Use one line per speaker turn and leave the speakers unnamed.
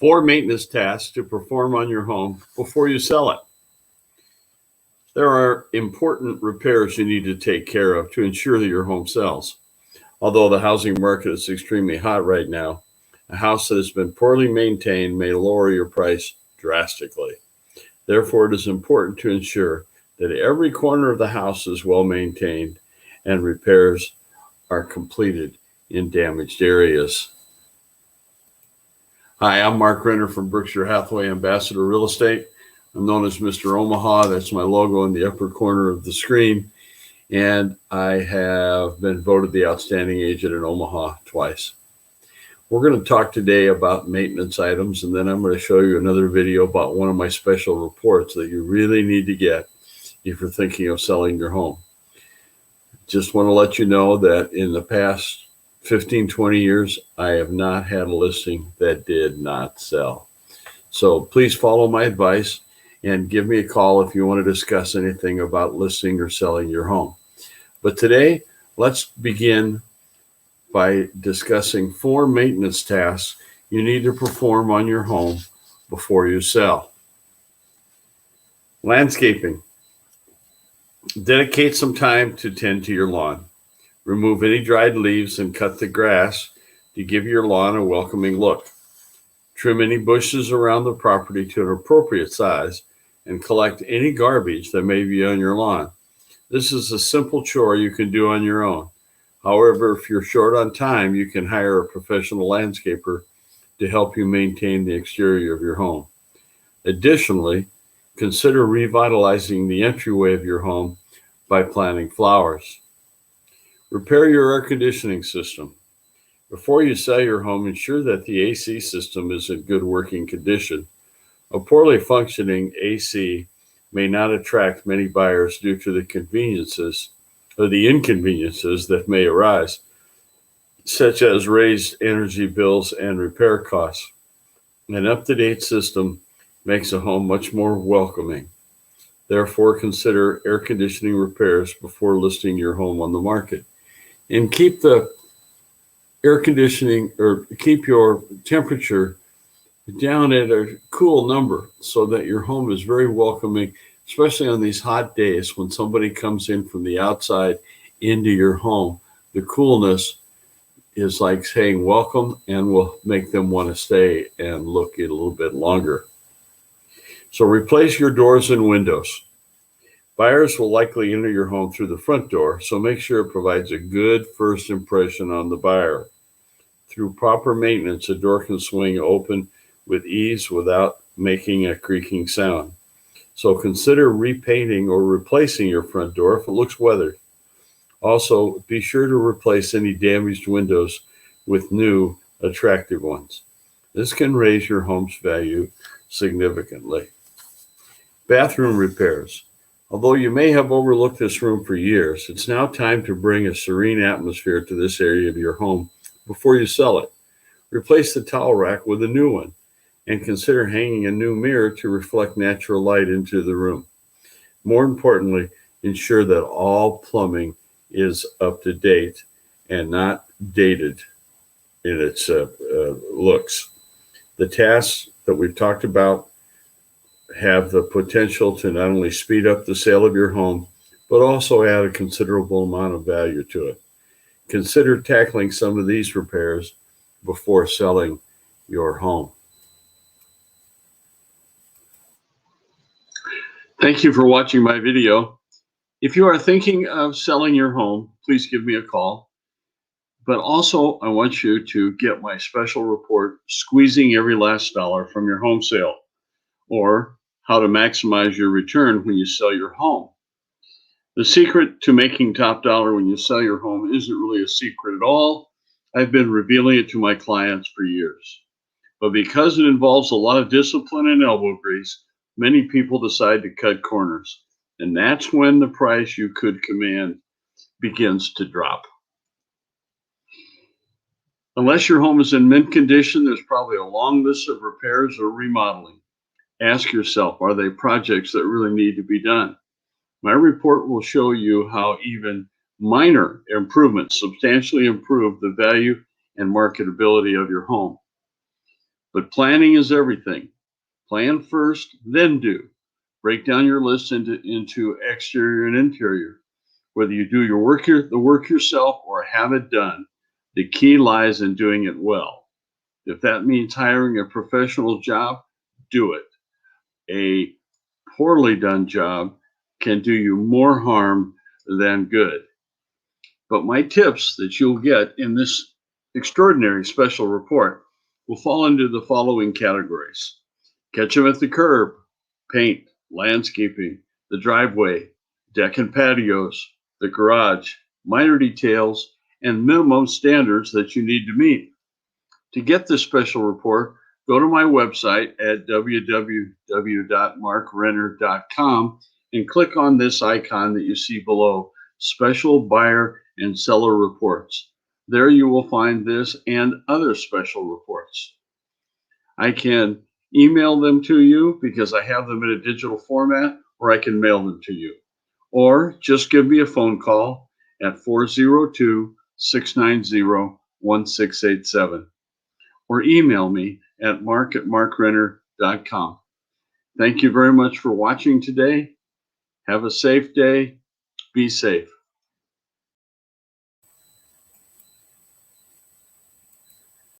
4 maintenance tasks to perform on your home before you sell it. There are important repairs you need to take care of to ensure that your home sells. Although the housing market is extremely hot right now, a house that has been poorly maintained may lower your price drastically. Therefore, it is important to ensure that every corner of the house is well maintained and repairs are completed in damaged areas. Hi, I'm Mark Renner from Berkshire Hathaway Ambassador Real Estate. I'm known as Mr. Omaha. That's my logo in the upper corner of the screen. And I have been voted the outstanding agent in Omaha twice. We're going to talk today about maintenance items, and then I'm going to show you another video about one of my special reports that you really need to get if you're thinking of selling your home. Just want to let you know that in the past 15, 20 years, I have not had a listing that did not sell. So please follow my advice and give me a call if you want to discuss anything about listing or selling your home. But today, let's begin by discussing 4 maintenance tasks you need to perform on your home before you sell. Landscaping. Dedicate some time to tend to your lawn. Remove any dried leaves and cut the grass to give your lawn a welcoming look. Trim any bushes around the property to an appropriate size and collect any garbage that may be on your lawn. This is a simple chore you can do on your own. However, if you're short on time, you can hire a professional landscaper to help you maintain the exterior of your home. Additionally, consider revitalizing the entryway of your home by planting flowers. Repair your air conditioning system. Before you sell your home, ensure that the AC system is in good working condition. A poorly functioning AC may not attract many buyers due to the inconveniences that may arise, such as raised energy bills and repair costs. An up-to-date system makes a home much more welcoming. Therefore, consider air conditioning repairs before listing your home on the market. And keep the air conditioning, or keep your temperature down at a cool number so that your home is very welcoming, especially on these hot days when somebody comes in from the outside into your home. The coolness is like saying welcome and will make them want to stay and look a little bit longer. So replace your doors and windows. Buyers will likely enter your home through the front door, so make sure it provides a good first impression on the buyer. Through proper maintenance, a door can swing open with ease without making a creaking sound. So consider repainting or replacing your front door if it looks weathered. Also, be sure to replace any damaged windows with new, attractive ones. This can raise your home's value significantly. Bathroom repairs. Although you may have overlooked this room for years, it's now time to bring a serene atmosphere to this area of your home before you sell it. Replace the towel rack with a new one and consider hanging a new mirror to reflect natural light into the room. More importantly, ensure that all plumbing is up to date and not dated in its looks. The tasks that we've talked about have the potential to not only speed up the sale of your home, but also add a considerable amount of value to it. Consider tackling some of these repairs before selling your home. Thank you for watching my video. If you are thinking of selling your home, please give me a call. But also, I want you to get my special report, Squeezing Every Last Dollar from Your Home Sale, or How to Maximize Your Return When You Sell Your Home. The secret to making top dollar when you sell your home isn't really a secret at all. I've been revealing it to my clients for years. But because it involves a lot of discipline and elbow grease, many people decide to cut corners. And that's when the price you could command begins to drop. Unless your home is in mint condition, there's probably a long list of repairs or remodeling. Ask yourself, are they projects that really need to be done? My report will show you how even minor improvements substantially improve the value and marketability of your home. But planning is everything. Plan first, then do. Break down your list into exterior and interior. Whether you do the work yourself or have it done, the key lies in doing it well. If that means hiring a professional job, do it. A poorly done job can do you more harm than good. But my tips that you'll get in this extraordinary special report will fall into the following categories: catch them at the curb, paint, landscaping, the driveway, deck and patios, the garage, minor details, and minimum standards that you need to meet. To get this special report, go to my website at www.markrenner.com and click on this icon that you see below, Special Buyer and Seller Reports. There you will find this and other special reports. I can email them to you because I have them in a digital format, or I can mail them to you. Or just give me a phone call at 402-690-1687. Or email me at mark@markrenner.com. Thank you very much for watching today. Have a safe day. Be safe.